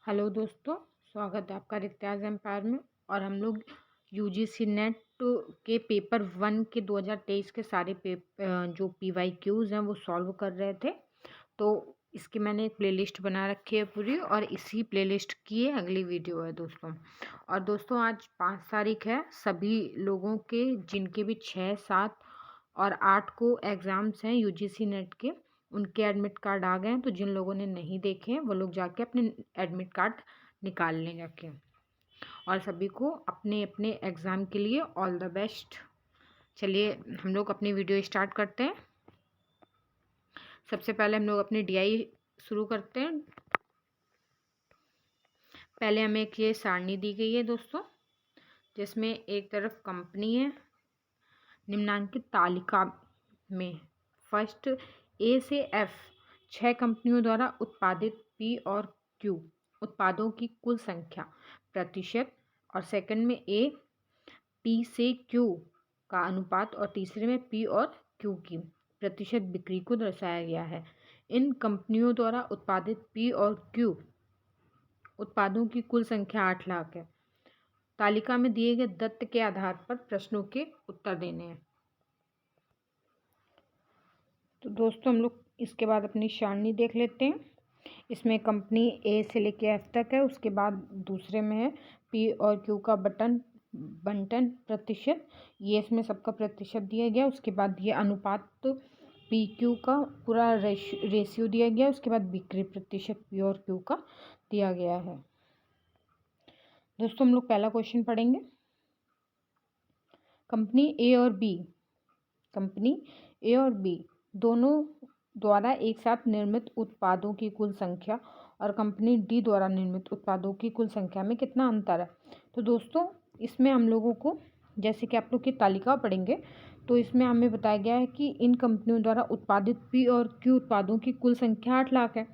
Hello दोस्तों, स्वागत है आपका रित्याज एम्पायर में। और हम लोग यूजीसी नेट के पेपर 1 के 2023 के सारे जो PYQs हैं वो सॉल्व कर रहे थे। तो इसकी मैंने एक प्लेलिस्ट बना रखी है पूरी, और इसी प्लेलिस्ट की अगली वीडियो है दोस्तों। और दोस्तों आज 5 तारीख है। सभी लोगों के जिनके भी 6, 7 और 8 को एग्ज़ाम्स हैं यूजीसी नेट के, उनके एडमिट कार्ड आ गए हैं। तो जिन लोगों ने नहीं देखे हैं वो लोग जाके अपने एडमिट कार्ड निकाल लें जाके। और सभी को अपने अपने एग्ज़ाम के लिए ऑल द बेस्ट। चलिए हम लोग अपनी वीडियो स्टार्ट करते हैं। सबसे पहले हम लोग अपनी DI शुरू करते हैं। पहले हमें एक ये सारणी दी गई है दोस्तों, जिसमें एक तरफ कंपनी है। निम्नांकित तालिका में फर्स्ट A से F 6 कंपनियों द्वारा उत्पादित P और Q उत्पादों की कुल संख्या प्रतिशत, और सेकंड में A P से Q का अनुपात, और तीसरे में P और Q की प्रतिशत बिक्री को दर्शाया गया है। इन कंपनियों द्वारा उत्पादित P और Q उत्पादों की कुल संख्या 8 लाख है। तालिका में दिए गए दत्त के आधार पर प्रश्नों के उत्तर देने हैं। तो दोस्तों हम लोग इसके बाद अपनी सारणी देख लेते हैं। इसमें कंपनी A से लेके F तक है। उसके बाद दूसरे में है P और Q का बंटन प्रतिशत, ये इसमें सबका प्रतिशत दिया गया। उसके बाद ये अनुपात PQ का पूरा रेशियो दिया गया। उसके बाद बिक्री प्रतिशत P और Q का दिया गया है। दोस्तों हम लोग पहला क्वेश्चन पढ़ेंगे। कंपनी A और B दोनों द्वारा एक साथ निर्मित उत्पादों की कुल संख्या और कंपनी D द्वारा निर्मित उत्पादों की कुल संख्या में कितना अंतर है। तो दोस्तों इसमें हम लोगों को, जैसे कि आप लोग की तालिका पढ़ेंगे, तो इसमें हमें बताया गया है कि इन कंपनियों द्वारा उत्पादित P और Q उत्पादों की कुल संख्या 8 लाख है।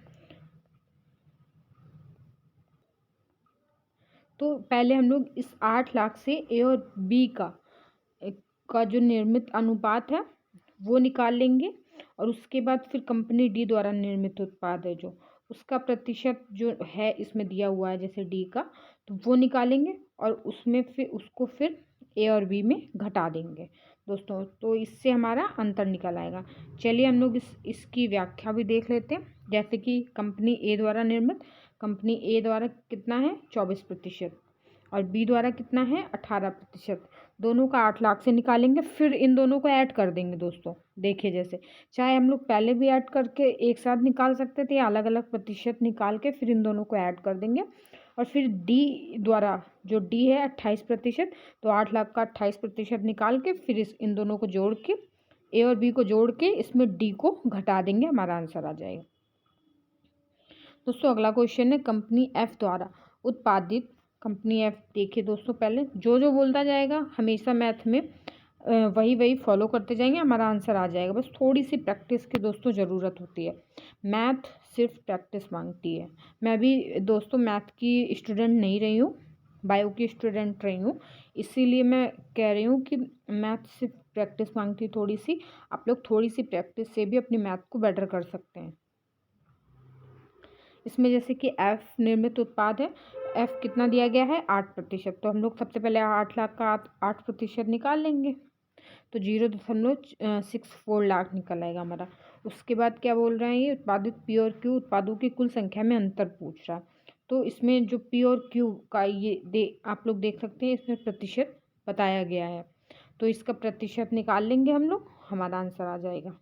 तो पहले हम लोग इस 8 लाख से A और B का जो निर्मित अनुपात है वो निकाल लेंगे, और उसके बाद फिर कंपनी D द्वारा निर्मित उत्पाद है जो उसका प्रतिशत जो है इसमें दिया हुआ है, जैसे D का, तो वो निकालेंगे और उसमें फिर A और B में घटा देंगे दोस्तों। तो इससे हमारा अंतर निकल आएगा। चलिए हम लोग इसकी व्याख्या भी देख लेते हैं। जैसे कि कंपनी A द्वारा निर्मित, कंपनी A द्वारा कितना है 24%, और B द्वारा कितना है 18%। दोनों का 8 लाख से निकालेंगे, फिर इन दोनों को ऐड कर देंगे दोस्तों। देखिए जैसे चाहे हम लोग पहले भी ऐड करके एक साथ निकाल सकते थे, अलग अलग प्रतिशत निकाल के फिर इन दोनों को ऐड कर देंगे। और फिर D द्वारा, जो D है 28%, तो 8 लाख का 28% निकाल के फिर इन दोनों को जोड़ के A और B को जोड़ के इसमें D को घटा देंगे, हमारा आंसर आ जाएगा। दोस्तों अगला क्वेश्चन है कंपनी F द्वारा उत्पादित। कंपनी F देखिए दोस्तों, पहले जो बोलता जाएगा हमेशा मैथ में वही फॉलो करते जाएंगे, हमारा आंसर आ जाएगा। बस थोड़ी सी प्रैक्टिस की दोस्तों ज़रूरत होती है। मैथ सिर्फ प्रैक्टिस मांगती है। मैं भी दोस्तों मैथ की स्टूडेंट नहीं रही हूँ, बायो की स्टूडेंट रही हूँ, इसीलिए मैं कह रही हूँ कि मैथ सिर्फ प्रैक्टिस मांगती है थोड़ी सी। आप लोग थोड़ी सी प्रैक्टिस से भी अपनी मैथ को बेटर कर सकते हैं। इसमें जैसे कि F निर्मित उत्पाद है, F कितना दिया गया है 8%। तो हम लोग सबसे पहले 8 लाख का 8% निकाल लेंगे, तो 0.64 लाख निकल आएगा हमारा। उसके बाद क्या बोल रहे हैं, ये उत्पादित P और Q उत्पादों की कुल संख्या में अंतर पूछ रहा है। तो इसमें जो P और Q का ये आप लोग देख सकते हैं, इसमें प्रतिशत बताया गया है, तो इसका प्रतिशत निकाल लेंगे हम लोग, हमारा आंसर आ जाएगा।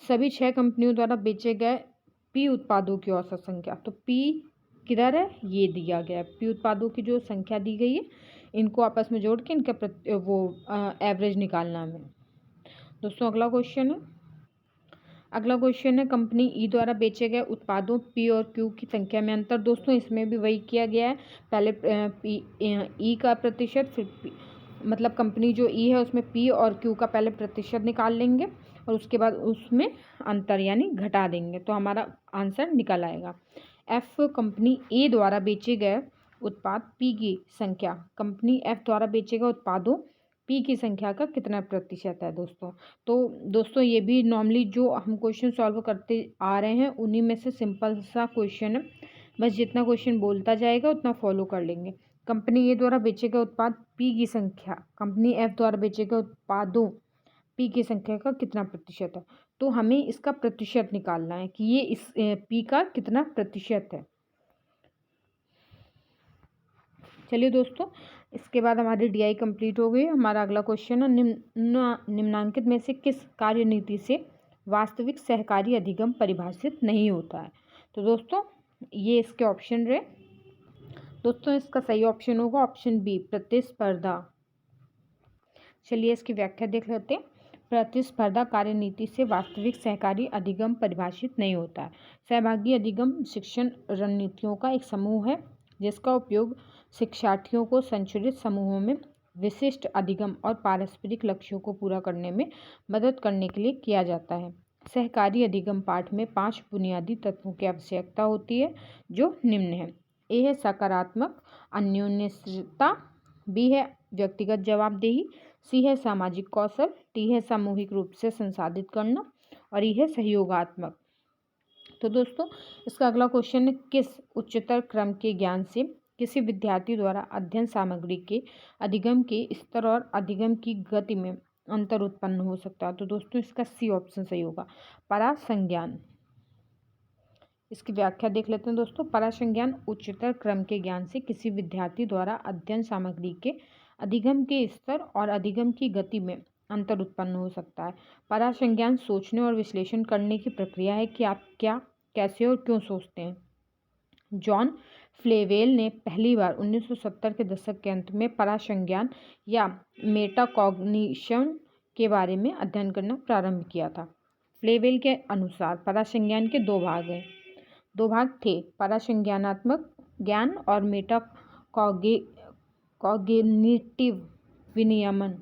सभी 6 कंपनियों द्वारा बेचे गए P उत्पादों की औसत संख्या, तो P किधर है, ये दिया गया है। P उत्पादों की जो संख्या दी गई है, इनको आपस में जोड़ के इनका एवरेज निकालना है दोस्तों। अगला क्वेश्चन है कंपनी E द्वारा बेचे गए उत्पादों P और Q की संख्या में अंतर। दोस्तों इसमें भी वही किया गया है, पहले E का प्रतिशत, फिर मतलब कंपनी जो E है उसमें P और Q का पहले प्रतिशत निकाल लेंगे, और उसके बाद उसमें अंतर यानी घटा देंगे, तो हमारा आंसर निकल आएगा। F कंपनी A द्वारा बेचे गए उत्पाद P की संख्या, कंपनी F द्वारा बेचे गए उत्पादों P की संख्या का कितना प्रतिशत है दोस्तों। तो दोस्तों ये भी नॉर्मली जो हम क्वेश्चन सॉल्व करते आ रहे हैं उन्हीं में से सिंपल सा क्वेश्चन है। बस जितना क्वेश्चन बोलता जाएगा उतना फॉलो कर लेंगे। कंपनी ए द्वारा बेचे गए उत्पाद पी की संख्या कंपनी एफ द्वारा बेचे गए उत्पादों पी की संख्या का कितना प्रतिशत है। तो हमें इसका प्रतिशत निकालना है कि ये इस पी का कितना प्रतिशत है। चलिए दोस्तों, इसके बाद हमारी डीआई कंप्लीट हो गई। हमारा अगला क्वेश्चन है, निम्नांकित में से किस कार्यनीति से वास्तविक सहकारी अधिगम परिभाषित नहीं होता है। तो दोस्तों ये इसके ऑप्शन रहे। दोस्तों इसका सही ऑप्शन होगा ऑप्शन बी, प्रतिस्पर्धा। चलिए इसकी व्याख्या देख लेते हैं। प्रतिस्पर्धा कार्यनीति से वास्तविक सहकारी अधिगम परिभाषित नहीं होता है। सहभागी अधिगम शिक्षण रणनीतियों का एक समूह है जिसका उपयोग शिक्षार्थियों को संचलित समूहों में विशिष्ट अधिगम और पारस्परिक लक्ष्यों को पूरा करने में मदद करने के लिए किया जाता है। सहकारी अधिगम पाठ में 5 बुनियादी तत्वों की आवश्यकता होती है जो निम्न है। ए है सकारात्मक अन्योन्याश्रितता, बी है व्यक्तिगत जवाबदेही, सी है सामाजिक कौशल, टी है सामूहिक रूप से संसाधित करना और ई है सहयोगात्मक। तो दोस्तों इसका अगला क्वेश्चन है, किस उच्चतर क्रम के ज्ञान से किसी विद्यार्थी द्वारा अध्ययन सामग्री के अधिगम के स्तर और अधिगम की गति में अंतर उत्पन्न हो सकता है। तो दोस्तों इसका सी ऑप्शन सही होगा, परासंज्ञान। इसकी व्याख्या देख लेते हैं दोस्तों। परासंज्ञान उच्चतर क्रम के ज्ञान से किसी विद्यार्थी द्वारा अध्ययन सामग्री के अधिगम के स्तर और अधिगम की गति में अंतर उत्पन्न हो सकता है। परासंज्ञान सोचने और विश्लेषण करने की प्रक्रिया है कि आप क्या, कैसे और क्यों सोचते हैं। जॉन फ्लेवेल ने पहली बार 1970 के दशक के अंत में परासंज्ञान या मेटाकॉग्निशन के बारे में अध्ययन करना प्रारंभ किया था। फ्लेवेल के अनुसार परासंज्ञान के दो भाग थे, परासंज्ञानात्मक ज्ञान और मेटाकॉग्निटिव विनियमन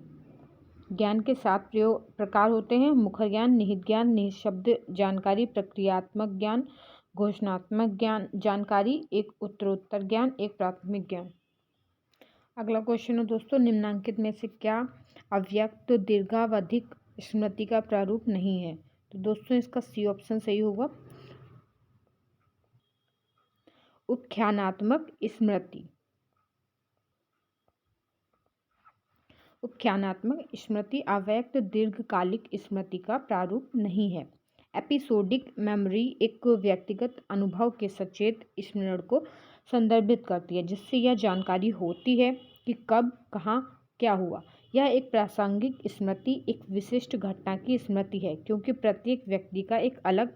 ज्ञान के 7 प्रकार होते हैं। मुखर ज्ञान, निहित ज्ञान, निःशब्द जानकारी, प्रक्रियात्मक ज्ञान, घोषणात्मक ज्ञान जानकारी, एक उत्तरोत्तर ज्ञान, एक प्राथमिक ज्ञान। अगला क्वेश्चन है दोस्तों, निम्नांकित में से क्या अव्यक्त दीर्घावधिक स्मृति का प्रारूप नहीं है। तो दोस्तों इसका सी ऑप्शन सही होगा, उपख्यानात्मक स्मृति। उपख्यानात्मक स्मृति अव्यक्त दीर्घकालिक स्मृति का प्रारूप नहीं है। एपिसोडिक मेमोरी एक व्यक्तिगत अनुभव के सचेत स्मरण को संदर्भित करती है जिससे यह जानकारी होती है कि कब, कहाँ, क्या हुआ। यह एक प्रासंगिक स्मृति एक विशिष्ट घटना की स्मृति है क्योंकि प्रत्येक व्यक्ति का एक अलग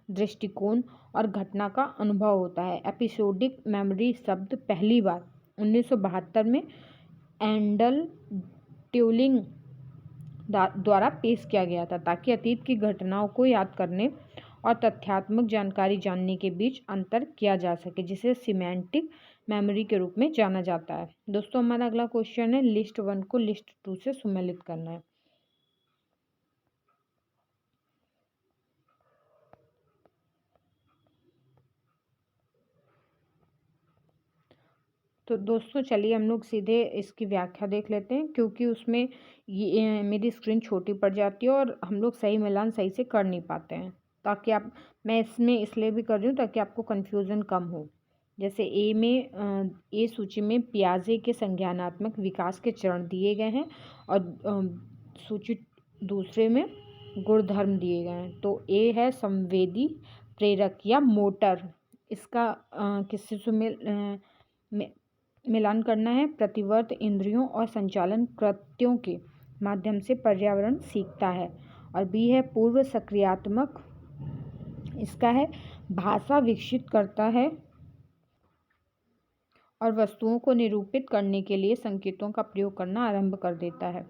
दृष्टिकोण और घटना का अनुभव होता है। एपिसोडिक मेमोरी शब्द पहली बार 1972 में एंडल ट्यूलिंग द्वारा पेश किया गया था ताकि अतीत की घटनाओं को याद करने और तथ्यात्मक जानकारी जानने के बीच अंतर किया जा सके, जिसे सिमेंटिक मेमोरी के रूप में जाना जाता है। दोस्तों हमारा अगला क्वेश्चन है, लिस्ट 1 को लिस्ट 2 से सम्मिलित करना है। तो दोस्तों चलिए हम लोग सीधे इसकी व्याख्या देख लेते हैं क्योंकि उसमें ये मेरी स्क्रीन छोटी पड़ जाती है और हम लोग सही मिलान सही से कर नहीं पाते हैं, ताकि आप, मैं इसमें इसलिए भी कर रही हूँ ताकि आपको कन्फ्यूज़न कम हो। जैसे ए सूची में पियाजे के संज्ञानात्मक विकास के चरण दिए गए हैं और सूची दूसरे में गुणधर्म दिए गए हैं। तो ए है संवेदी, प्रेरक या मोटर। इसका किससे मिलान करना है, प्रतिवर्त इंद्रियों और संचालन कृत्यों के माध्यम से पर्यावरण सीखता है। और बी है पूर्व सक्रियात्मक, इसका है भाषा विकसित करता है और वस्तुओं को निरूपित करने के लिए संकेतों का प्रयोग करना आरंभ कर देता है।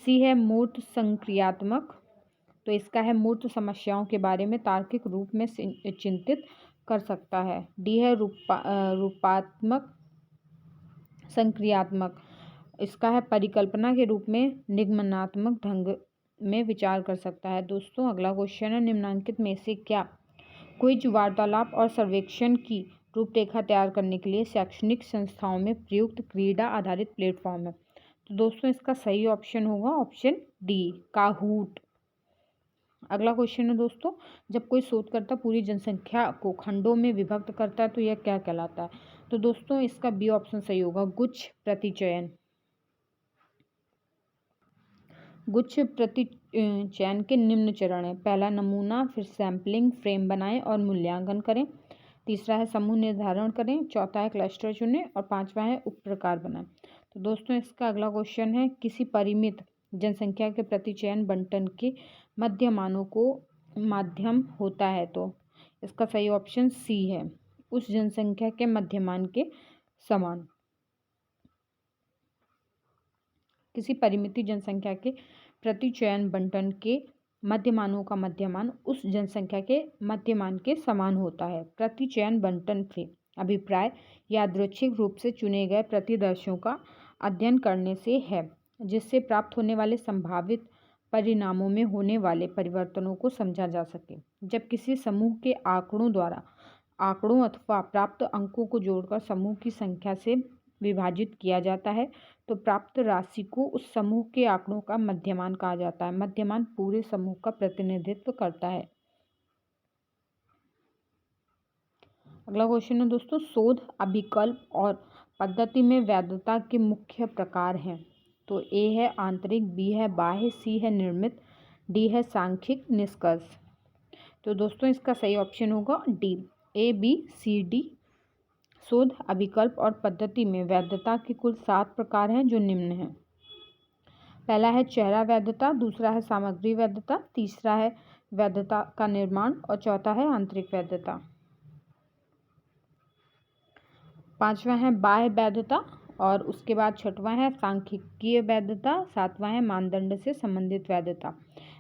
सी है मूर्त संक्रियात्मक, तो इसका है मूर्त समस्याओं के बारे में तार्किक रूप में चिंतित कर सकता है। डी है रूपात्मक संक्रियात्मक, इसका है परिकल्पना के रूप में निगमनात्मक ढंग में विचार कर सकता है। दोस्तों अगला क्वेश्चन है, निम्नांकित में से क्या क्विज, वार्तालाप और सर्वेक्षण की रूपरेखा तैयार करने के लिए शैक्षणिक संस्थाओं में प्रयुक्त क्रीड़ा आधारित प्लेटफॉर्म है। तो दोस्तों इसका सही ऑप्शन होगा ऑप्शन डी, काहूट। अगला क्वेश्चन है दोस्तों, जब कोई शोधकर्ता पूरी जनसंख्या को खंडों में विभक्त करता है तो यह क्या कहलाता है? तो दोस्तों इसका बी ऑप्शन सही होगा, गुच्छ प्रतिचयन। गुच्छ प्रतिचयन के निम्न चरण है। पहला नमूना, फिर सैंपलिंग, फ्रेम बनाएं और मूल्यांकन करें। तीसरा है समूह निर्धारण करें। चौथा है क्लस्टर चुनें और पांचवा है उप प्रकार बनाएं। तो दोस्तों इसका अगला क्वेश्चन है, किसी परिमित जनसंख्या के प्रतिचयन बंटन के मध्यमानों को माध्यम होता है। तो इसका सही ऑप्शन सी है, उस जनसंख्या के मध्यमान के समान। किसी परिमित जनसंख्या के प्रतिचयन बंटन के मध्यमानों का मध्यमान उस जनसंख्या के मध्यमान के समान होता है। प्रतिचयन बंटन से अभिप्राय यादृच्छिक रूप से चुने गए प्रतिदर्शियों का अध्ययन करने से है, जिससे प्राप्त होने वाले संभावित परिणामों में होने वाले परिवर्तनों को समझा जा सके। जब किसी समूह के आंकड़ों द्वारा आंकड़ों अथवा प्राप्त अंकों को जोड़कर समूह की संख्या से विभाजित किया जाता है तो प्राप्त राशि को उस समूह के आंकड़ों का मध्यमान कहा जाता है। मध्यमान पूरे समूह का प्रतिनिधित्व करता है। अगला क्वेश्चन है दोस्तों, शोध, अभिकल्प और पद्धति में वैधता के मुख्य प्रकार हैं। तो ए है आंतरिक, बी है बाह्य, सी है निर्मित, डी है सांख्यिक निष्कर्ष। तो दोस्तों इसका सही ऑप्शन होगा D, A B C D. शोध, अभिकल्प और पद्धति में वैधता के कुल 7 प्रकार हैं जो निम्न हैं। पहला है चेहरा वैधता, दूसरा है सामग्री वैधता, तीसरा है वैधता का निर्माण और चौथा है आंतरिक वैधता। पांचवा है बाह्य वैधता और उसके बाद छठवां है सांख्यिकीय वैधता, सातवां है मानदंड से संबंधित वैधता।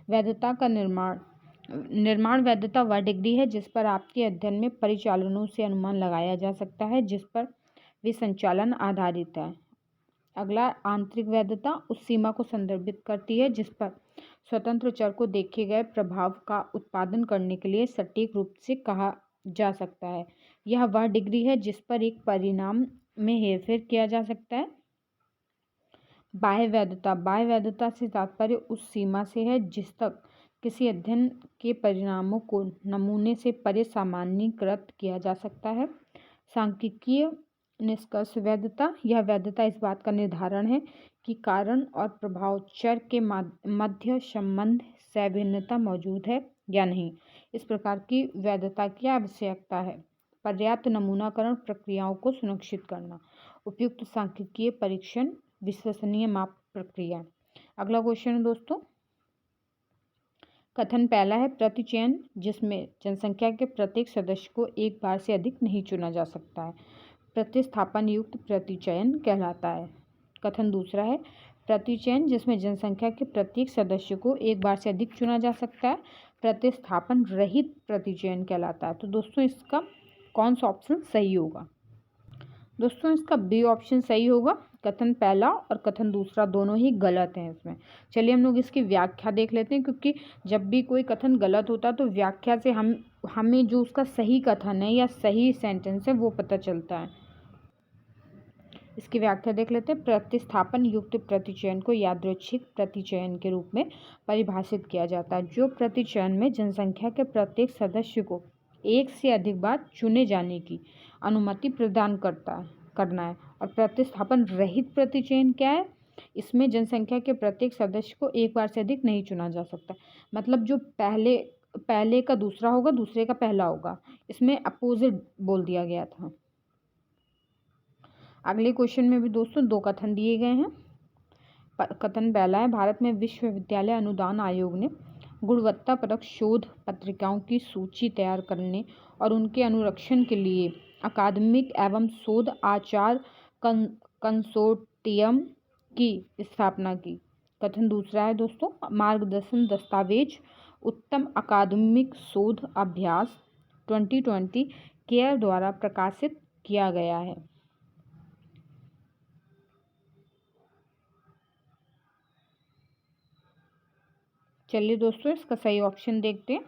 वैधता का निर्माण वैधता वह डिग्री है जिस पर आपके अध्ययन में परिचालनों से अनुमान लगाया जा सकता है जिस पर वे संचालन आधारित है। अगला आंतरिक वैधता उस सीमा को संदर्भित करती है जिस पर स्वतंत्र चर को देखे गए प्रभाव का उत्पादन करने के लिए सटीक रूप से कहा जा सकता है। यह वह डिग्री है जिस पर एक परिणाम में हेरफेर किया जा सकता है। बाह्य वैधता से तात्पर्य उस सीमा से है जिस तक किसी अध्ययन के परिणामों को नमूने से परे सामान्यीकृत किया जा सकता है। सांख्यिकीय निष्कर्ष वैधता, यह वैधता इस बात का निर्धारण है कि कारण और प्रभाव चर के मध्य संबंध सभिन्नता मौजूद है या नहीं। इस प्रकार की वैधता की आवश्यकता है पर्याप्त नमूनाकरण प्रक्रियाओं को सुनिश्चित करना, उपयुक्त सांख्यिकीय परीक्षण, विश्वसनीय माप प्रक्रिया। अगला क्वेश्चन है दोस्तों, कथन पहला है प्रतिचयन जिसमें जनसंख्या के प्रत्येक सदस्य को एक बार से अधिक नहीं चुना जा सकता है प्रतिस्थापन युक्त प्रतिचयन कहलाता है। कथन दूसरा है प्रतिचयन जिसमें जनसंख्या के प्रत्येक सदस्य को एक बार से अधिक चुना जा सकता है प्रतिस्थापन रहित प्रतिचयन कहलाता है। तो दोस्तों इसका कौन सा ऑप्शन सही होगा? दोस्तों इसका बी ऑप्शन सही होगा। कथन पहला और कथन दूसरा दोनों ही गलत हैं इसमें। चलिए हम लोग इसकी व्याख्या देख लेते हैं, क्योंकि जब भी कोई कथन गलत होता है तो व्याख्या से हमें जो उसका सही कथन है या सही सेंटेंस है वो पता चलता है। इसकी व्याख्या देख लेते हैं। प्रतिस्थापन युक्त प्रतिचयन को यादृच्छिक प्रतिचयन के रूप में परिभाषित किया जाता है जो प्रतिचयन में जनसंख्या के प्रत्येक सदस्य को एक से अधिक बार चुने जाने की अनुमति प्रदान करना है। और प्रतिस्थापन रहित प्रतिचयन क्या है? इसमें जनसंख्या के प्रत्येक सदस्य को एक बार से अधिक नहीं चुना जा सकता। मतलब जो पहले का दूसरा होगा, दूसरे का पहला होगा, इसमें अपोजिट बोल दिया गया था। अगले क्वेश्चन में भी दोस्तों दो कथन दिए गए हैं। कथन पहला है भारत में विश्वविद्यालय अनुदान आयोग ने गुणवत्तापरक शोध पत्रिकाओं की सूची तैयार करने और उनके अनुरक्षण के लिए अकादमिक एवं शोध आचार कंसोर्टियम की स्थापना की। कथन दूसरा है दोस्तों मार्गदर्शन दस्तावेज उत्तम अकादमिक शोध अभ्यास 2020 केयर द्वारा प्रकाशित किया गया है। चलिए दोस्तों इसका सही ऑप्शन देखते हैं।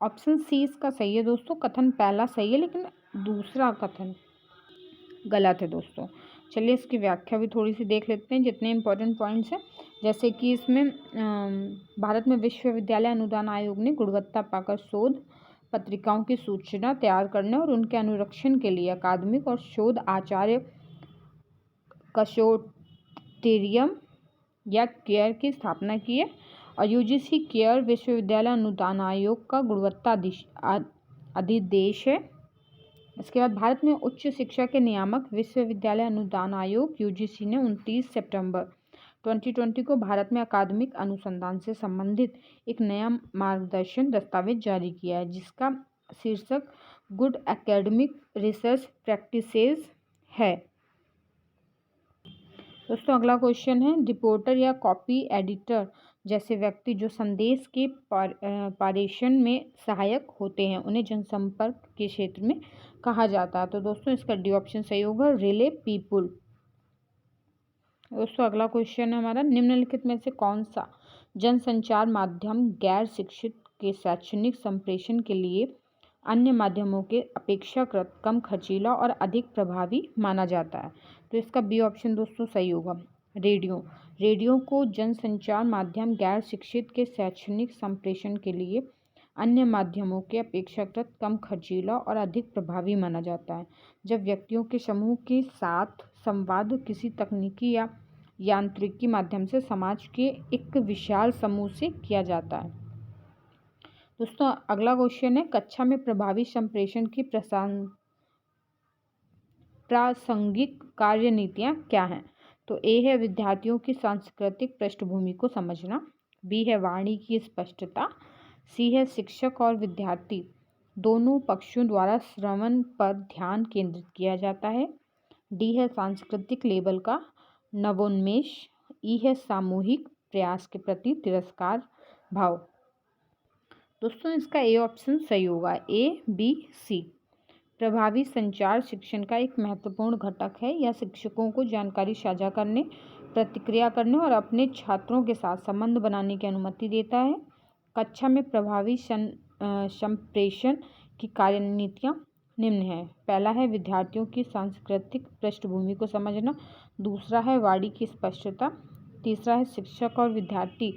ऑप्शन सी इसका सही है दोस्तों। कथन पहला सही है लेकिन दूसरा कथन गलत है दोस्तों। चलिए इसकी व्याख्या भी थोड़ी सी देख लेते हैं जितने इंपॉर्टेंट पॉइंट्स हैं। जैसे कि इसमें भारत में विश्वविद्यालय अनुदान आयोग ने गुणवत्ता पाकर शोध पत्रिकाओं की सूचना तैयार करने और उनके अनुरक्षण के लिए अकादमिक और शोध आचार्य कंसोर्टियम या केयर की स्थापना की है। और यूजीसी केयर विश्वविद्यालय अनुदान आयोग का गुणवत्ता अधिदेश है। इसके बाद भारत में उच्च शिक्षा के नियामक विश्वविद्यालय अनुदान आयोग यूजीसी ने 29 सितंबर 2020 को भारत में अकादमिक अनुसंधान से संबंधित एक नया मार्गदर्शन दस्तावेज जारी किया है, जिसका शीर्षक गुड एकेडमिक रिसर्च प्रैक्टिसेस है। दोस्तों अगला क्वेश्चन है, रिपोर्टर या कॉपी एडिटर जैसे व्यक्ति जो संदेश के पारेषण में सहायक होते हैं उन्हें जनसंपर्क के क्षेत्र में कहा जाता है। तो दोस्तों इसका डी ऑप्शन सही होगा, रिले पीपुल। दोस्तों अगला क्वेश्चन है हमारा, निम्नलिखित में से कौन सा जनसंचार माध्यम गैर शिक्षित के शैक्षणिक संप्रेषण के लिए अन्य माध्यमों के अपेक्षाकृत कम खर्चीला और अधिक प्रभावी माना जाता है? तो इसका बी ऑप्शन दोस्तों सही होगा, रेडियो। रेडियो को जनसंचार माध्यम गैर शिक्षित के शैक्षणिक संप्रेषण के लिए अन्य माध्यमों के अपेक्षाकृत कम खर्चीला और अधिक प्रभावी माना जाता है। जब व्यक्तियों के समूह के साथ संवाद किसी तकनीकी या यांत्रिकी माध्यम से समाज के एक विशाल समूह से किया जाता है। दोस्तों अगला क्वेश्चन है, कक्षा में प्रभावी संप्रेषण की प्रासंगिक कार्यनीतियाँ क्या हैं? तो ए है विद्यार्थियों की सांस्कृतिक पृष्ठभूमि को समझना, बी है वाणी की स्पष्टता, सी है शिक्षक और विद्यार्थी दोनों पक्षों द्वारा श्रवण पर ध्यान केंद्रित किया जाता है, डी है सांस्कृतिक लेबल का नवोन्मेष, ई है सामूहिक प्रयास के प्रति तिरस्कार भाव। दोस्तों इसका ए ऑप्शन सही होगा, ए बी सी। प्रभावी संचार शिक्षण का एक महत्वपूर्ण घटक है। यह शिक्षकों को जानकारी साझा करने, प्रतिक्रिया करने और अपने छात्रों के साथ संबंध बनाने की अनुमति देता है। कक्षा में प्रभावी संप्रेषण की कार्यनीतियाँ निम्न हैं। पहला है विद्यार्थियों की सांस्कृतिक पृष्ठभूमि को समझना, दूसरा है वाणी की स्पष्टता, तीसरा है शिक्षक और विद्यार्थी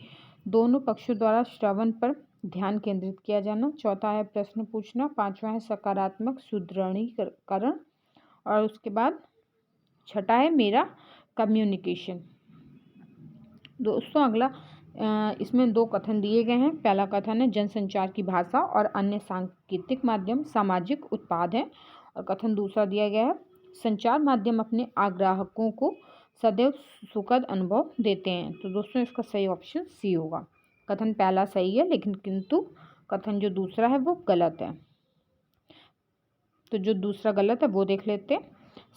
दोनों पक्षों द्वारा श्रवण पर ध्यान केंद्रित किया जाना, चौथा है प्रश्न पूछना, पांचवा है सकारात्मक सुदृढ़ीकरण और उसके बाद छठा है मेरा कम्युनिकेशन। दोस्तों अगला इसमें दो कथन दिए गए हैं। पहला कथन है जनसंचार की भाषा और अन्य सांकेतिक माध्यम सामाजिक उत्पाद है, और कथन दूसरा दिया गया है संचार माध्यम अपने आग्राहकों को सदैव सुखद अनुभव देते हैं। तो दोस्तों इसका सही ऑप्शन सी होगा। कथन पहला सही है लेकिन किंतु कथन जो दूसरा है वो गलत है। तो जो दूसरा गलत है वो देख लेते हैं।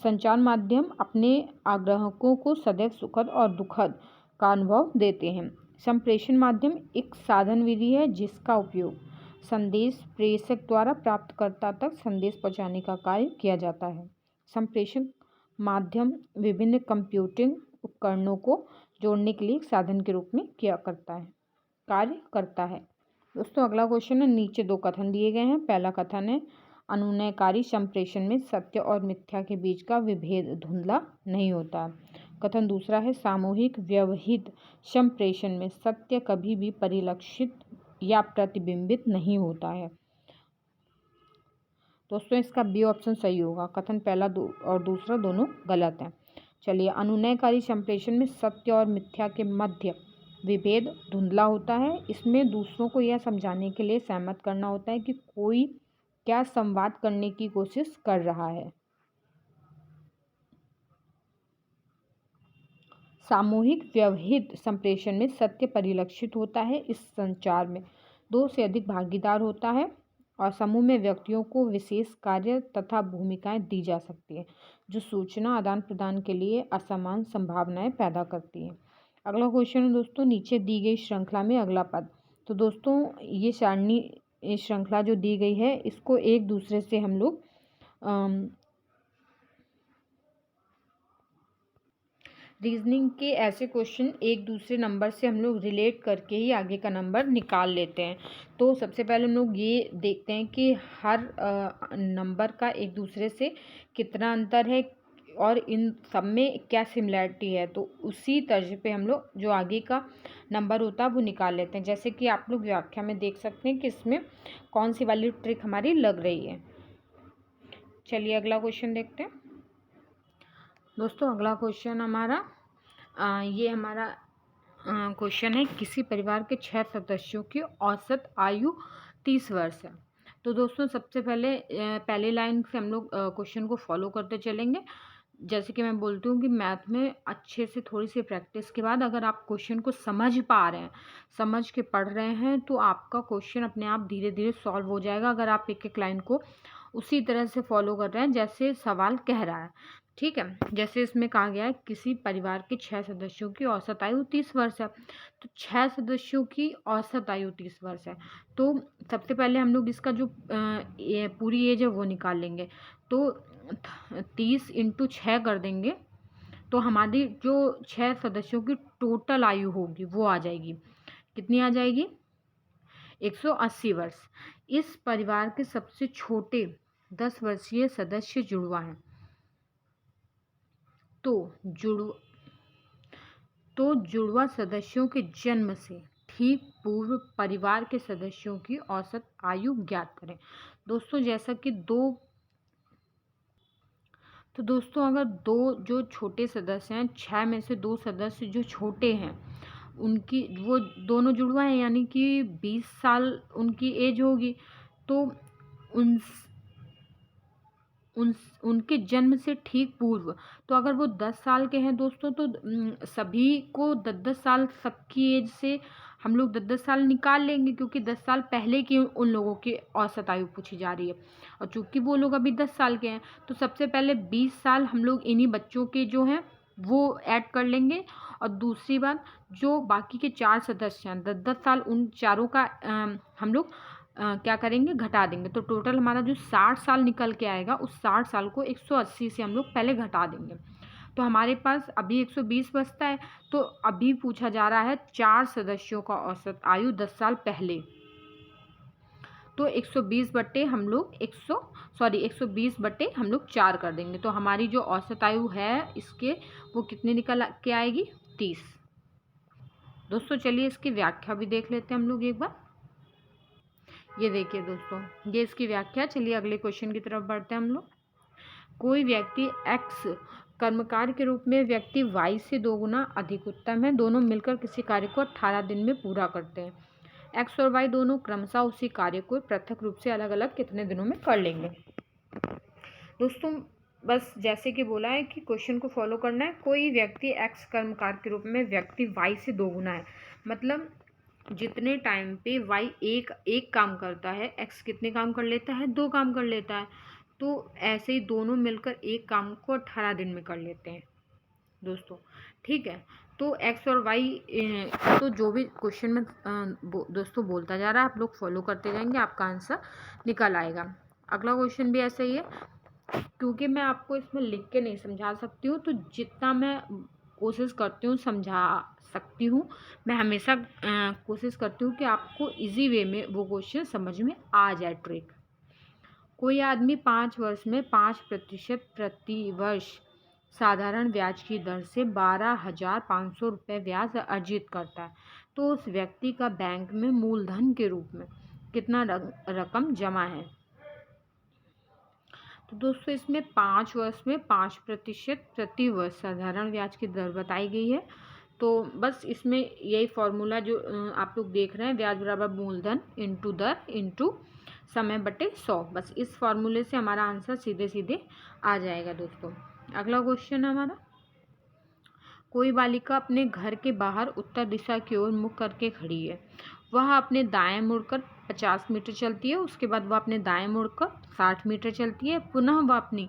संचार माध्यम अपने आग्राहकों को सदैव सुखद और दुखद का अनुभव देते हैं। संप्रेषण माध्यम एक साधन विधि है जिसका उपयोग संदेश प्रेषक द्वारा प्राप्तकर्ता तक संदेश पहुंचाने का कार्य किया जाता है। संप्रेषण माध्यम विभिन्न कंप्यूटिंग उपकरणों को जोड़ने के लिए एक साधन के रूप में कार्य करता है। दोस्तों अगला क्वेश्चन है, नीचे दो कथन दिए गए हैं। पहला कथन है अनुनयकारी संप्रेषण में सत्य और मिथ्या के बीच का विभेद धुंधला नहीं होता। कथन दूसरा है सामूहिक व्यवहित संप्रेषण में सत्य कभी भी परिलक्षित या प्रतिबिंबित नहीं होता है। दोस्तों इसका बी ऑप्शन सही होगा। कथन पहला और दूसरा दोनों गलत हैं। चलिए, अनुनयकारी संप्रेषण में सत्य और मिथ्या के मध्य विभेद धुंधला होता है। इसमें दूसरों को यह समझाने के लिए सहमत करना होता है कि कोई क्या संवाद करने की कोशिश कर रहा है। सामूहिक व्यवहित संप्रेषण में सत्य परिलक्षित होता है। इस संचार में दो से अधिक भागीदार होता है और समूह में व्यक्तियों को विशेष कार्य तथा भूमिकाएं दी जा सकती है जो सूचना आदान प्रदान के लिए असमान संभावनाएं पैदा करती है। अगला क्वेश्चन है दोस्तों, नीचे दी गई श्रृंखला में अगला पद। तो दोस्तों ये सारणी श्रृंखला जो दी गई है इसको एक दूसरे से हम लोग रीजनिंग के ऐसे क्वेश्चन एक दूसरे नंबर से हम लोग रिलेट करके ही आगे का नंबर निकाल लेते हैं। तो सबसे पहले हम लोग ये देखते हैं कि हर नंबर का एक दूसरे से कितना अंतर है, और इन सब में क्या सिमिलैरिटी है, तो उसी तर्ज पे हम लोग जो आगे का नंबर होता है वो निकाल लेते हैं। जैसे कि आप लोग व्याख्या में देख सकते हैं कि इसमें कौन सी वाली ट्रिक हमारी लग रही है। चलिए अगला क्वेश्चन देखते हैं दोस्तों। अगला क्वेश्चन हमारा ये हमारा क्वेश्चन है, किसी परिवार के 6 सदस्यों की औसत आयु 30 वर्ष है। तो दोस्तों सबसे पहले पहली लाइन से हम लोग क्वेश्चन को फॉलो करते चलेंगे। जैसे कि मैं बोलती हूँ कि मैथ में अच्छे से थोड़ी सी प्रैक्टिस के बाद अगर आप क्वेश्चन को समझ पा रहे हैं, समझ के पढ़ रहे हैं, तो आपका क्वेश्चन अपने आप धीरे धीरे सॉल्व हो जाएगा, अगर आप एक एक लाइन को उसी तरह से फॉलो कर रहे हैं जैसे सवाल कह रहा है। ठीक है, जैसे इसमें कहा गया है किसी परिवार के 6 सदस्यों की औसत आयु 30 वर्ष है, तो 6 सदस्यों की औसत आयु 30 वर्ष है। तो सबसे पहले हम लोग इसका जो पूरी एज है वो निकाल लेंगे। तो 30 इंटू 6 कर देंगे तो हमारी जो 6 सदस्यों की टोटल आयु होगी वो आ जाएगी, कितनी आ जाएगी, 180 वर्ष। इस परिवार के सबसे छोटे 10 वर्षीय सदस्य जुड़वा हैं। तो जुड़वा सदस्यों के जन्म से ठीक पूर्व परिवार के सदस्यों की औसत आयु ज्ञात करें। दोस्तों जैसा कि दोस्तों अगर दो जो छोटे सदस्य हैं, 6 में से 2 सदस्य जो छोटे हैं उनकी वो दोनों जुड़वा हैं, यानी कि 20 साल उनकी एज होगी। तो उनके जन्म से ठीक पूर्व, तो अगर वो 10 साल के हैं दोस्तों तो सभी को 10-10 साल सबकी एज से हम लोग 10-10 साल निकाल लेंगे, क्योंकि 10 साल पहले की उन लोगों की औसत आयु पूछी जा रही है और चूंकि वो लोग अभी 10 साल के हैं तो सबसे पहले 20 साल हम लोग इन्हीं बच्चों के जो हैं वो ऐड कर लेंगे। और दूसरी बात, जो बाकी के 4 सदस्य हैं 10-10 साल उन चारों का हम लोग क्या करेंगे, घटा देंगे। तो टोटल हमारा जो 60 साल निकल के आएगा उस 60 साल को 180 से हम लोग पहले घटा देंगे, तो हमारे पास अभी 120 बचता है। तो अभी पूछा जा रहा है 4 सदस्यों का औसत आयु 10 साल पहले, तो 120 बटे हम लोग 120 बटे हम लोग 4 कर देंगे, तो हमारी जो औसत आयु है इसके वो कितने निकल के आएगी, 30। दोस्तों चलिए इसकी व्याख्या भी देख लेते हैं हम लोग एक बार। ये देखिए दोस्तों, ये इसकी व्याख्या। चलिए अगले क्वेश्चन की तरफ बढ़ते हैं हम लोग। कोई व्यक्ति एक्स कर्मकार के रूप में व्यक्ति वाई से 2 गुना अधिक उत्तम है, दोनों मिलकर किसी कार्य को 18 दिन में पूरा करते हैं। एक्स और वाई दोनों क्रमशः उसी कार्य को पृथक रूप से अलग अलग कितने दिनों में कर लेंगे। दोस्तों बस जैसे कि बोला है कि क्वेश्चन को फॉलो करना है। कोई व्यक्ति एक्स कर्मकार के रूप में व्यक्ति वाई से 2 गुना है, मतलब जितने टाइम पे वाई एक काम करता है, एक्स कितने काम कर लेता है, 2 काम कर लेता है। तो ऐसे ही दोनों मिलकर एक काम को 18 दिन में कर लेते हैं दोस्तों। ठीक है, तो एक्स और वाई तो जो भी क्वेश्चन में दोस्तों बोलता जा रहा है आप लोग फॉलो करते जाएंगे, आपका आंसर निकल आएगा। अगला क्वेश्चन भी ऐसा ही है, क्योंकि मैं आपको इसमें लिख के नहीं समझा सकती हूँ, तो जितना मैं कोशिश करती हूँ समझा सकती हूँ, मैं हमेशा कोशिश करती हूँ कि आपको इजी वे में वो क्वेश्चन समझ में आ जाए ट्रिक। कोई आदमी 5 वर्ष में 5% प्रति वर्ष साधारण ब्याज की दर से 12,500 रुपये ब्याज अर्जित करता है, तो उस व्यक्ति का बैंक में मूलधन के रूप में कितना रकम जमा है। तो दोस्तों इसमें 5 वर्ष में 5% प्रति वर्ष साधारण ब्याज की दर बताई गई है। तो बस इसमें यही फॉर्मूला जो आप लोग देख रहे हैं, ब्याज बराबर मूलधन इंटू दर इंटू समय बटे 100, बस इस फॉर्मूले से हमारा आंसर सीधे सीधे आ जाएगा दोस्तों। अगला क्वेश्चन है हमारा, कोई बालिका अपने घर के बाहर उत्तर दिशा की ओर मुख करके खड़ी है, वह अपने दाएं मुड़कर 50 मीटर चलती है, उसके बाद वह अपने दाएं मुड़कर 60 मीटर चलती है, पुनः वह अपनी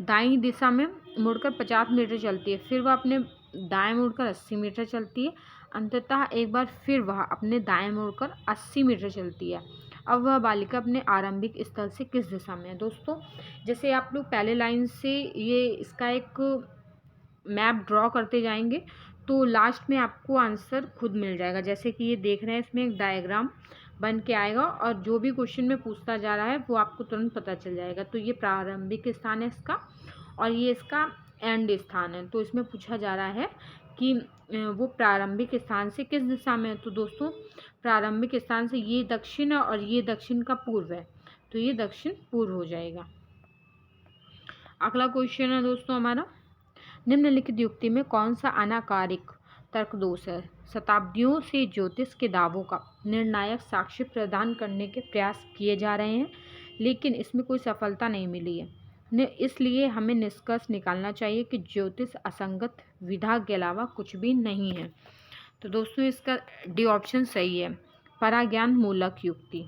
दाईं दिशा में मुड़कर 50 मीटर चलती है, फिर वह अपने दाएं मुड़कर 80 मीटर चलती है, अंततः एक बार फिर वह अपने दाएं मुड़कर 80 मीटर चलती है। अब वह बालिका अपने आरंभिक स्थल से किस दिशा में है। दोस्तों जैसे आप लोग पहले लाइन से ये इसका एक मैप ड्रॉ करते जाएंगे तो लास्ट में आपको आंसर खुद मिल जाएगा। जैसे कि ये देख रहे हैं, इसमें एक डायग्राम बन के आएगा और जो भी क्वेश्चन में पूछता जा रहा है वो आपको तुरंत पता चल जाएगा। तो ये प्रारंभिक स्थान है इसका, और ये इसका एंड स्थान है। तो इसमें पूछा जा रहा है कि वो प्रारंभिक स्थान से किस दिशा में है। तो दोस्तों प्रारंभिक स्थान से ये दक्षिण है और ये दक्षिण का पूर्व है, तो ये दक्षिण पूर्व हो जाएगा। अगला क्वेश्चन है दोस्तों हमारा, निम्नलिखित युक्ति में कौन सा अनाकारिक तर्क दोष है। शताब्दियों से ज्योतिष के दावों का निर्णायक साक्ष्य प्रदान करने के प्रयास किए जा रहे हैं, लेकिन इसमें कोई सफलता नहीं मिली है। इसलिए हमें निष्कर्ष निकालना चाहिए कि ज्योतिष असंगत विधा के अलावा कुछ भी नहीं है। तो दोस्तों इसका डी ऑप्शन सही है, पराज्ञान मूलक युक्ति।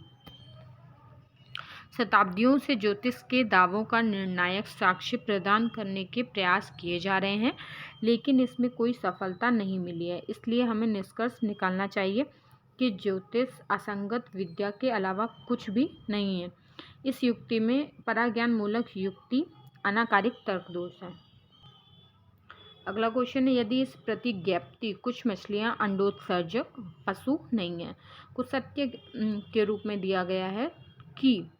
शताब्दियों से ज्योतिष के दावों का निर्णायक साक्ष्य प्रदान करने के प्रयास किए जा रहे हैं, लेकिन इसमें कोई सफलता नहीं मिली है। इसलिए हमें निष्कर्ष निकालना चाहिए कि ज्योतिष असंगत विद्या के अलावा कुछ भी नहीं है। इस युक्ति में पराज्ञान मूलक युक्ति अनाकारिक तर्क दोष है। अगला क्वेश्चन है, यदि इस प्रतिज्ञप्ति कुछ मछलियां अंडोत्सर्जक पशु नहीं है, कुछ सत्य के रूप में दिया गया है कि,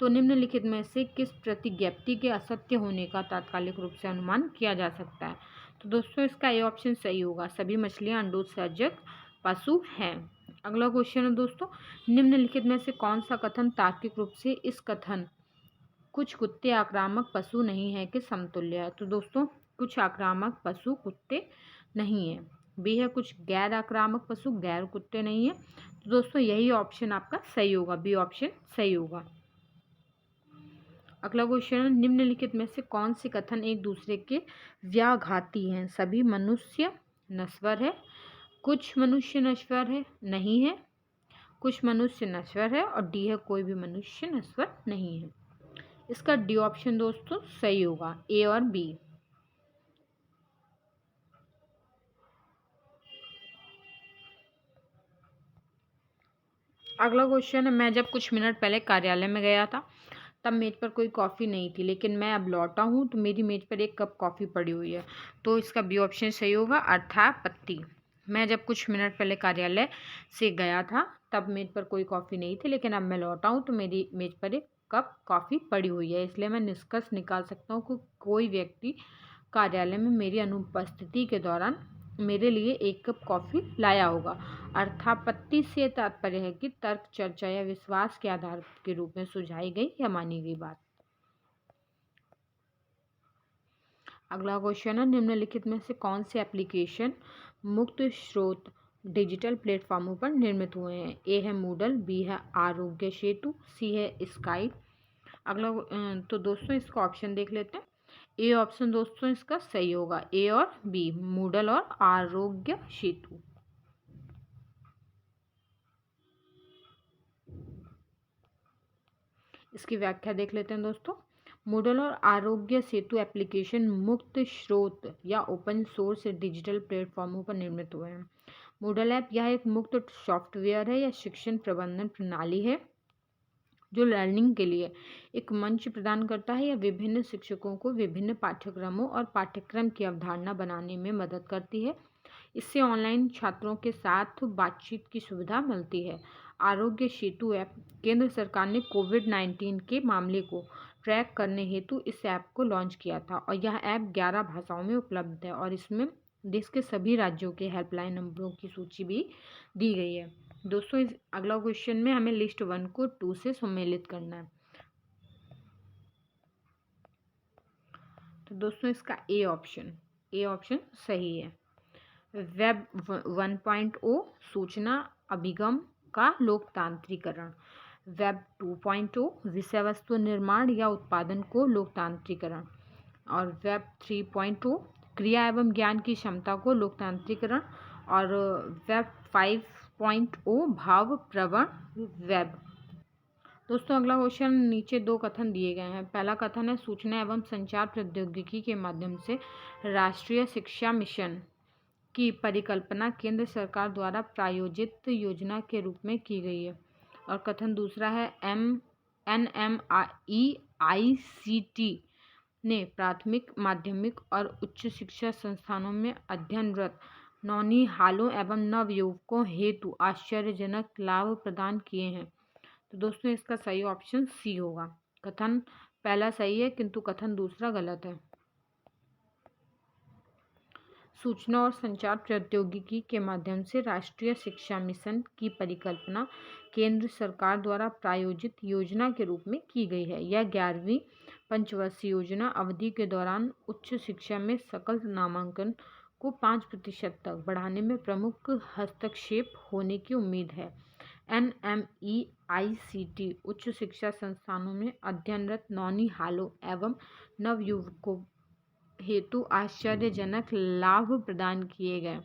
तो निम्नलिखित में से किस प्रतिज्ञप्ति के असत्य होने का तात्कालिक रूप से अनुमान किया जा सकता है। तो दोस्तों इसका ए ऑप्शन सही होगा, सभी मछलियां अंडोत्सर्जक पशु हैं। अगला क्वेश्चन है दोस्तों, निम्नलिखित में से कौन सा कथन तार्किक रूप से इस कथन कुछ कुत्ते आक्रामक पशु नहीं है के समतुल्य है। तो दोस्तों कुछ आक्रामक पशु कुत्ते नहीं है, बी है कुछ गैर आक्रामक पशु गैर कुत्ते नहीं है। तो दोस्तों यही ऑप्शन आपका सही होगा, बी ऑप्शन सही होगा। अगला क्वेश्चन, निम्नलिखित में से कौन से कथन एक दूसरे के व्याघाती हैं। सभी मनुष्य नश्वर है, कुछ मनुष्य नश्वर है नहीं है, कुछ मनुष्य नश्वर है, और डी है कोई भी मनुष्य नश्वर नहीं है। इसका डी ऑप्शन दोस्तों सही होगा, ए और बी। अगला क्वेश्चन है, मैं जब कुछ मिनट पहले कार्यालय में गया था तब मेज पर कोई कॉफ़ी नहीं थी, लेकिन मैं अब लौटा हूँ तो मेरी मेज पर एक कप कॉफ़ी पड़ी हुई है। तो इसका बी ऑप्शन सही होगा, अर्थापत्ति। मैं जब कुछ मिनट पहले कार्यालय से गया था तब मेज पर कोई कॉफ़ी नहीं थी, लेकिन अब मैं लौटा हूँ तो मेरी मेज पर एक कप कॉफ़ी पड़ी हुई है। इसलिए मैं निष्कर्ष निकाल सकता हूँ कि कोई व्यक्ति कार्यालय में मेरी अनुपस्थिति के दौरान मेरे लिए एक कप कॉफ़ी लाया होगा। अर्थापत्ति से तात्पर्य है कि तर्क, चर्चा या विश्वास के आधार के रूप में सुझाई गई या मानी गई बात। अगला क्वेश्चन है, निम्नलिखित में से कौन से एप्लीकेशन मुक्त स्रोत डिजिटल प्लेटफॉर्मों पर निर्मित हुए हैं। ए है मूडल, बी है आरोग्य सेतु, सी है स्काइप। अगला तो दोस्तों इसका ऑप्शन देख लेते हैं। ए ऑप्शन दोस्तों इसका सही होगा, ए और बी, मूडल और आरोग्य सेतु। इसकी व्याख्या देख लेते हैं दोस्तों। मूडल और आरोग्य सेतु एप्लीकेशन मुक्त स्रोत या ओपन सोर्स डिजिटल प्लेटफॉर्मों पर निर्मित हुए हैं। मूडल ऐप यह एक मुक्त सॉफ्टवेयर है या शिक्षण प्रबंधन प्रणाली है जो लर्निंग के लिए एक मंच प्रदान करता है या विभिन्न शिक्षकों को विभिन्न पाठ्यक्रमों और पाठ्यक्रम की अवधारणा बनाने में मदद करती है। इससे ऑनलाइन छात्रों के साथ बातचीत की सुविधा मिलती है। आरोग्य सेतु ऐप, केंद्र सरकार ने कोविड-19 के मामले को ट्रैक करने हेतु इस ऐप को लॉन्च किया था और यह ऐप 11 भाषाओं में उपलब्ध है और इसमें देश के सभी राज्यों के हेल्पलाइन नंबरों की सूची भी दी गई है। दोस्तों इस अगला क्वेश्चन में हमें लिस्ट 1 को 2 से सम्मिलित करना है। तो दोस्तों इसका ए ऑप्शन सही है। वेब 1.0 सूचना अभिगम का लोकतांत्रिकरण, वेब 2.0 विषय वस्तु निर्माण या उत्पादन को लोकतांत्रिकरण, और वेब 3.0 क्रिया एवं ज्ञान की क्षमता को लोकतांत्रिकरण, और वेब 5.0 भाव प्रवण वेब। दोस्तों अगला क्वेश्चन, नीचे दो कथन दिए गए हैं। पहला कथन है, सूचना एवं संचार प्रौद्योगिकी के माध्यम से राष्ट्रीय शिक्षा मिशन की परिकल्पना केंद्र सरकार द्वारा प्रायोजित योजना के रूप में की गई है। और कथन दूसरा है, NMEICT ने प्राथमिक, माध्यमिक और उच्च शिक्षा संस्थानों में अध्ययनरत नौनिहालों एवं नवयुवकों हेतु आश्चर्यजनक लाभ प्रदान किए हैं। तो दोस्तों इसका सही ऑप्शन सी होगा। कथन पहला सही है किंतु कथन दूसरा गलत है। सूचना और संचार प्रौद्योगिकी के माध्यम से राष्ट्रीय शिक्षा मिशन की परिकल्पना केंद्र सरकार द्वारा प्रायोजित योजना के रूप में की गई है। यह 11वीं पंचवर्षीय योजना अवधि के दौरान उच्च शिक्षा में सकल नामांकन को 5% तक बढ़ाने में प्रमुख हस्तक्षेप होने की उम्मीद है। NMEICT उच्च शिक्षा संस्थानों में अध्ययनरत नौनिहालों एवं नवयुवकों हेतु आश्चर्यजनक लाभ प्रदान किए गए।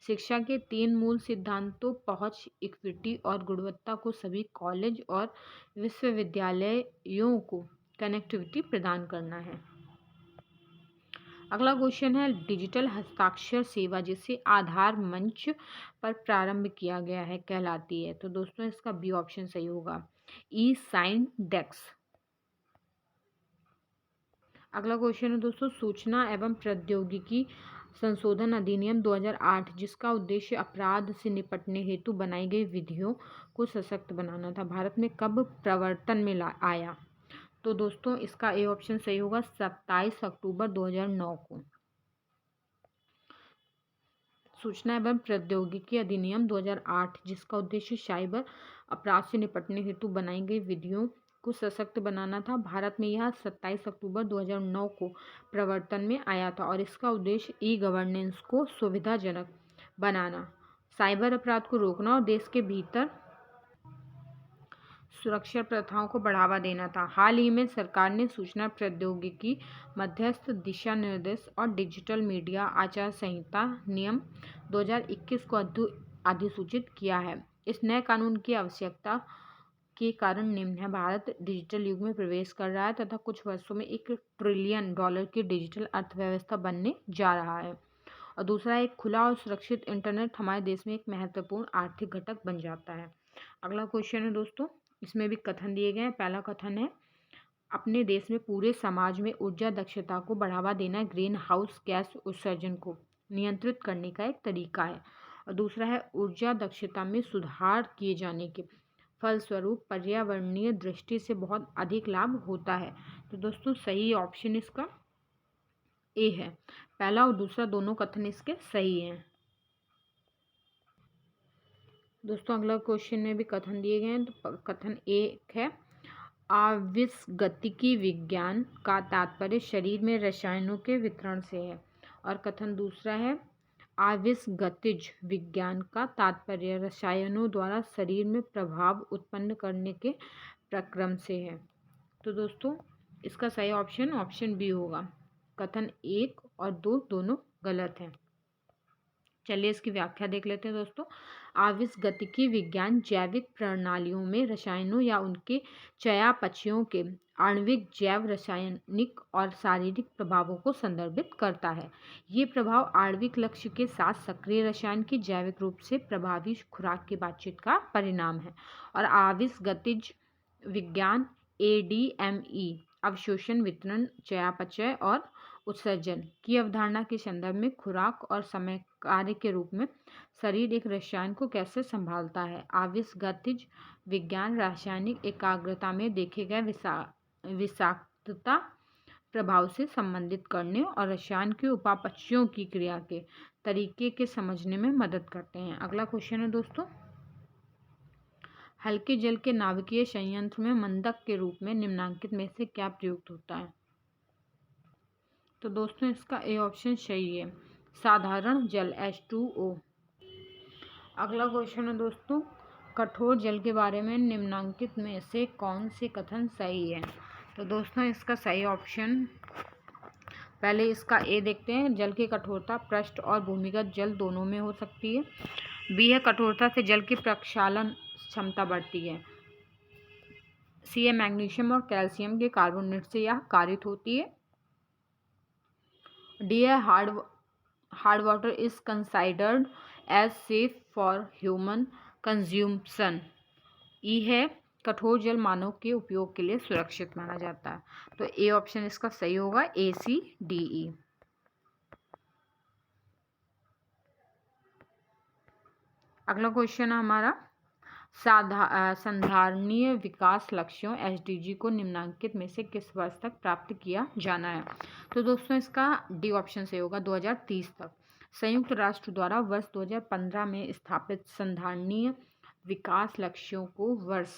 शिक्षा के 3 मूल सिद्धांतों पहुंच, इक्विटी और गुणवत्ता को सभी कॉलेज और विश्वविद्यालयों को कनेक्टिविटी प्रदान करना है। अगला क्वेश्चन है डिजिटल हस्ताक्षर सेवा जिसे आधार मंच पर प्रारंभ किया गया है कहलाती है। तो दोस्तों इसका बी ऑप्शन सही होगा, ई साइन डेक्स। अगला क्वेश्चन है दोस्तों सूचना एवं प्रौद्योगिकी संशोधन अधिनियम 2008 जिसका उद्देश्य अपराध से निपटने हेतु बनाई गई विधियों को सशक्त बनाना था, भारत में कब प्रवर्तन में आया? तो दोस्तों इसका ए ऑप्शन सही होगा, 27 अक्टूबर 2009 को। सूचना एवं प्रौद्योगिकी अधिनियम 2008 जिसका उद्देश्य साइबर अपराध से निपटने हेतु बनाई गई विधियों को सशक्त बनाना था, भारत में यह 27 अक्टूबर 2009 को प्रवर्तन में आया था और इसका उद्देश्य ई गवर्नेंस को सुविधाजनक बनाना, साइबर अपराध को रोकना और देश के भीतर सुरक्षा प्रथाओं को बढ़ावा देना था। हाल ही में सरकार ने सूचना प्रौद्योगिकी मध्यस्थ दिशा निर्देश और डिजिटल मीडिया आचार संहिता नियम 2021 को अधिसूचित किया है। इस नए कानून की आवश्यकता के कारण निम्न है, भारत डिजिटल युग में प्रवेश कर रहा है तथा कुछ वर्षों में $1 ट्रिलियन की डिजिटल अर्थव्यवस्था बनने जा रहा है। और दूसरा, एक खुला और सुरक्षित इंटरनेट हमारे देश में एक महत्वपूर्ण आर्थिक घटक बन जाता है। अगला क्वेश्चन है दोस्तों, इसमें भी कथन दिए गए हैं। पहला कथन है अपने देश में पूरे समाज में ऊर्जा दक्षता को बढ़ावा देना ग्रीन हाउस गैस उत्सर्जन को नियंत्रित करने का एक तरीका है। और दूसरा है ऊर्जा दक्षता में सुधार किए जाने के फलस्वरूप पर्यावरणीय दृष्टि से बहुत अधिक लाभ होता है। तो दोस्तों सही ऑप्शन इसका ए है, पहला और दूसरा दोनों कथन इसके सही हैं। दोस्तों अगला क्वेश्चन में भी कथन दिए गए हैं। तो कथन एक है आविष्गतिकी विज्ञान का तात्पर्य शरीर में रसायनों के वितरण से है। और कथन दूसरा है आविष्गतिज विज्ञान का तात्पर्य रसायनों द्वारा शरीर में प्रभाव उत्पन्न करने के प्रक्रम से है। तो दोस्तों इसका सही ऑप्शन ऑप्शन बी होगा, कथन 1 और 2 दोनों गलत हैं। चलिए इसकी व्याख्या देख लेते हैं दोस्तों। आविष्गतिकी विज्ञान जैविक प्रणालियों में रसायनों या उनके चयापचयों के आणविक जैव रासायनिक और शारीरिक प्रभावों को संदर्भित करता है। ये प्रभाव आणविक लक्ष्य के साथ सक्रिय रसायन की जैविक रूप से प्रभावी खुराक की बातचीत का परिणाम है। और आविष्गतिज विज्ञान ADME अवशोषण, वितरण, चयापचय और उत्सर्जन की अवधारणा के संदर्भ में खुराक और समय कार्य के रूप में शरीर एक रसायन को कैसे संभालता है। आविष्गतिज विज्ञान रासायनिक एकाग्रता में देखे गए विषाक्तता प्रभाव से संबंधित करने और रसायन के उपापचयों की क्रिया के तरीके के समझने में मदद करते हैं। अगला क्वेश्चन है दोस्तों, हल्के जल के नाभिकीय संयंत्र में मंदक के रूप में निम्नलिखित में से क्या प्रयुक्त होता है? तो दोस्तों इसका ए ऑप्शन सही है, साधारण जल H2O। अगला क्वेश्चन है दोस्तों, कठोर जल के बारे में निम्नलिखित में से कौन से कथन सही है? तो दोस्तों इसका सही ऑप्शन, पहले इसका ए देखते हैं, जल की कठोरता पृष्ठ और भूमिगत जल दोनों में हो सकती है। बी है कठोरता से जल की प्रक्षालन क्षमता बढ़ती है। सी है मैग्नीशियम और कैल्शियम के कार्बोनेट से यह कारित होती है। डी है hard water is considered as safe for human consumption. E है कठोर जल मानव के उपयोग के लिए सुरक्षित माना जाता है। तो ए ऑप्शन इसका सही होगा, ACDE। अगला क्वेश्चन है हमारा, संधारणीय विकास लक्ष्यों SDG को निम्नलिखित में से किस वर्ष तक प्राप्त किया जाना है? तो दोस्तों इसका डी ऑप्शन से होगा, 2030 तक। संयुक्त राष्ट्र द्वारा वर्ष 2015 में स्थापित संधारणीय विकास लक्ष्यों को वर्ष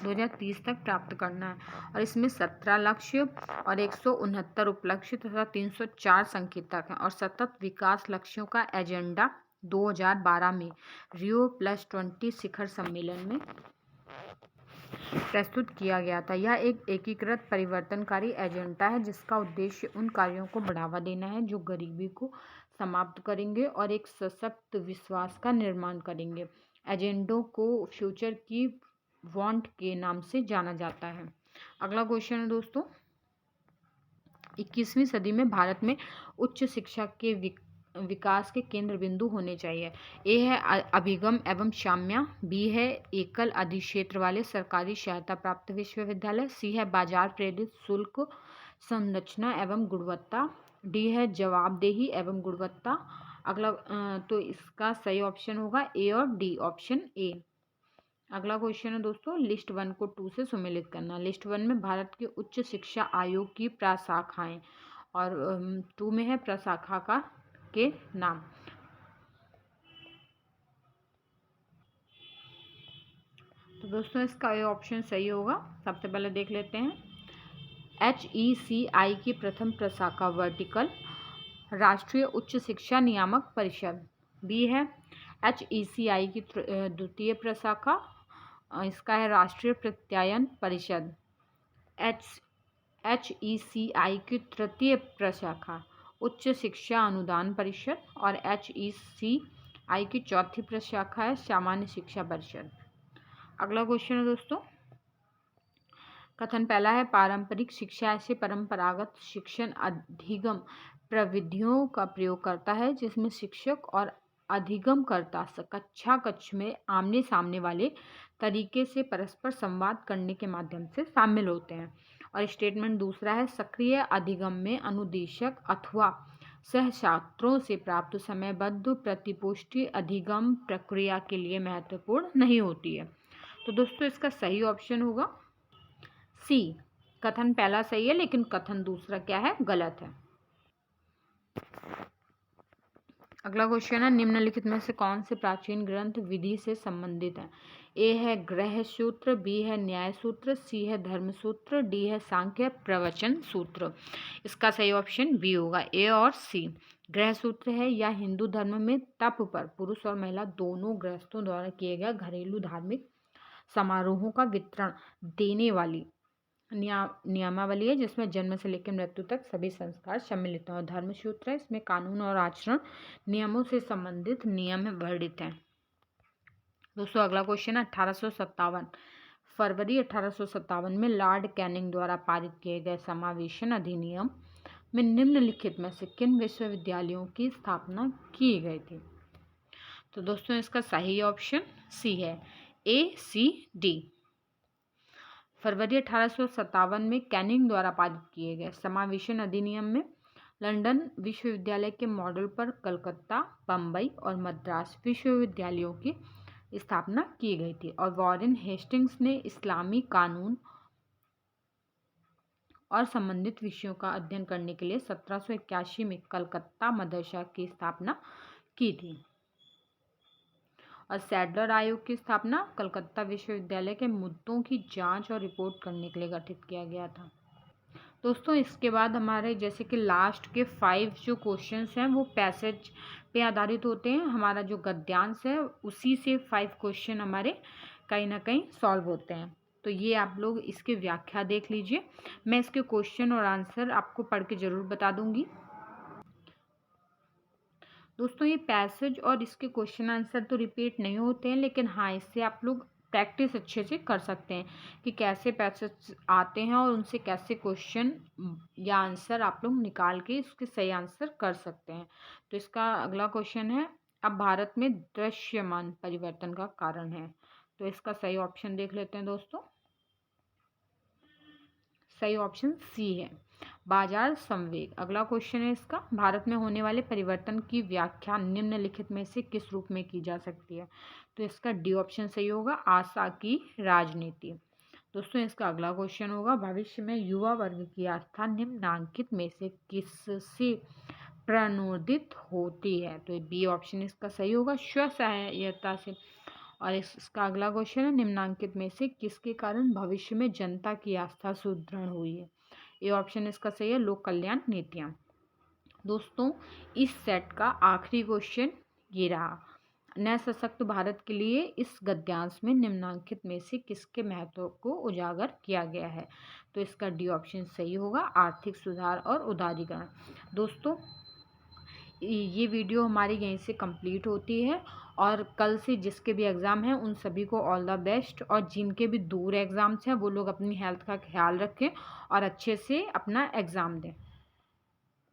2030 तक प्राप्त करना है और इसमें 17 लक्ष्य और 169 उपलक्ष्य तथा 304 संकेतक हैं और सतत विकास लक्ष्यों का एजेंडा 2012 में Rio+20 शिखर सम्मेलन में प्रस्तुत किया गया था। यह एक एकीकृत परिवर्तनकारी एजेंडा है जिसका उद्देश्य उन कार्यों को बढ़ावा देना है जो गरीबी को समाप्त करेंगे और एक सशक्त विश्वास का निर्माण करेंगे। एजेंडों को फ्यूचर की वांट के नाम से जाना जाता है। अगला क्वेश्चन है दोस्तों, 21वीं सदी में भारत में उच्च शिक्षा के विकास के केंद्र बिंदु होने चाहिए। ए है अभिगम एवं साम्या, बी है एकल अधिक्षेत्र वाले सरकारी सहायता प्राप्त विश्वविद्यालय, सी है बाजार प्रेरित शुल्क संरचना एवं गुणवत्ता, डी है जवाबदेही एवं गुणवत्ता। अगला तो इसका सही ऑप्शन होगा ए और डी, ऑप्शन ए। अगला क्वेश्चन है दोस्तों, लिस्ट 1 को 2 से सुमेलित करना। लिस्ट 1 में भारत के उच्च शिक्षा आयोग की प्रशाखाएं और 2 में है प्रशाखा का के नाम। तो दोस्तों इसका ये ऑप्शन सही होगा। सबसे पहले देख लेते हैं। HECI की प्रथम प्रशाखा वर्टिकल राष्ट्रीय उच्च शिक्षा नियामक परिषद। बी है HECI की द्वितीय प्रशाखा, इसका है राष्ट्रीय प्रत्यायन परिषद। HECI की तृतीय प्रशाखा उच्च शिक्षा अनुदान परिषद और HECI की चौथी प्रशाखा है सामान्य शिक्षा परिषद। अगला क्वेश्चन है दोस्तों, कथन पहला है पारंपरिक शिक्षा ऐसे परंपरागत शिक्षण अधिगम प्रविधियों का प्रयोग करता है जिसमें शिक्षक और अधिगमकर्ता कक्षा कक्ष में आमने सामने वाले तरीके से परस्पर संवाद करने के माध्यम से शामिल होते हैं। और स्टेटमेंट दूसरा है सक्रिय अधिगम में अनुदेशक अथवा सहछात्रों से प्राप्त समयबद्ध प्रतिपुष्टि अधिगम प्रक्रिया के लिए महत्वपूर्ण नहीं होती है। तो दोस्तों इसका सही ऑप्शन होगा सी। कथन पहला सही है लेकिन कथन दूसरा क्या है, गलत है। अगला क्वेश्चन है निम्नलिखित में से कौन से प्राचीन ग्रंथ विधि से संबंधित है। ए है गृह सूत्र, बी है न्याय सूत्र, सी है धर्म सूत्र, डी है सांख्य प्रवचन सूत्र। इसका सही ऑप्शन बी होगा, ए और सी। गृह सूत्र है या हिंदू धर्म में तप पर पुरुष और महिला दोनों गृहस्थों द्वारा किए गए घरेलू धार्मिक समारोहों का वितरण देने वाली नियमावली है जिसमें जन्म से लेकर मृत्यु तक सभी संस्कार सम्मिलित हैं। और धर्म सूत्र है, इसमें कानून और आचरण नियमों से संबंधित नियम वर्णित हैं। दोस्तों अगला क्वेश्चन है 1857 फरवरी 1857 में लॉर्ड कैनिंग द्वारा पारित किए गए समावेशन अधिनियम में निम्नलिखित में से किन विश्वविद्यालयों की स्थापना की गई थी। तो दोस्तों इसका सही ऑप्शन सी है, ए सी डी। फरवरी 1857 में कैनिंग द्वारा पारित किए गए समावेशन अधिनियम में लंदन विश्वविद्यालय के मॉडल पर कलकत्ता, बम्बई और मद्रास विश्वविद्यालयों की स्थापना की गई थी। और वॉरेन हेस्टिंग्स ने इस्लामी कानून और संबंधित विषयों का अध्ययन करने के लिए 1781 में कलकत्ता मदरसा की स्थापना की थी। और सैडलर आयोग की स्थापना कलकत्ता विश्वविद्यालय के मुद्दों की जांच और रिपोर्ट करने के लिए गठित किया गया था। दोस्तों इसके बाद हमारे जैसे कि लास्ट के 5 जो क्वेश्चंस हैं वो पैसेज पे आधारित होते हैं। हमारा जो गद्यांश है उसी से 5 क्वेश्चन हमारे कहीं ना कहीं सॉल्व होते हैं। तो ये आप लोग इसकी व्याख्या देख लीजिए। मैं इसके क्वेश्चन और आंसर आपको पढ़ के ज़रूर बता दूंगी। दोस्तों ये पैसेज और इसके क्वेश्चन आंसर तो रिपीट नहीं होते हैं, लेकिन हाँ इससे आप लोग प्रैक्टिस अच्छे से कर सकते हैं कि कैसे पैसेज आते हैं और उनसे कैसे क्वेश्चन या आंसर आप लोग निकाल के इसके सही आंसर कर सकते हैं। तो इसका अगला क्वेश्चन है अब भारत में दृश्यमान परिवर्तन का कारण है। तो इसका सही ऑप्शन देख लेते हैं दोस्तों। सही ऑप्शन सी है, बाजार संवेग। अगला क्वेश्चन है इसका भारत में होने वाले परिवर्तन की व्याख्या निम्नलिखित में से किस रूप में की जा सकती है। तो इसका डी ऑप्शन सही होगा, आशा की राजनीति। दोस्तों इसका अगला क्वेश्चन होगा भविष्य में युवा वर्ग की आस्था निम्नांकित में से किससे प्रणोदित होती है। तो बी ऑप्शन इसका सही होगा, स्व सहायता से। और इसका अगला क्वेश्चन है, निम्नांकित में से किसके कारण भविष्य में जनता की आस्था सुदृढ़ हुई है। ए ऑप्शन इसका सही है, लोक कल्याण नीतियाँ। दोस्तों, इस सेट का आखिरी क्वेश्चन ये रहा, नए सशक्त भारत के लिए इस गद्यांश में निम्नांकित में से किसके महत्व को उजागर किया गया है। तो इसका डी ऑप्शन सही होगा, आर्थिक सुधार और उदारीकरण। दोस्तों, ये वीडियो हमारी यहीं से कंप्लीट होती है, और कल से जिसके भी एग्ज़ाम हैं उन सभी को ऑल द बेस्ट, और जिनके भी दूर एग्ज़ाम्स हैं वो लोग अपनी हेल्थ का ख्याल रखें और अच्छे से अपना एग्ज़ाम दें।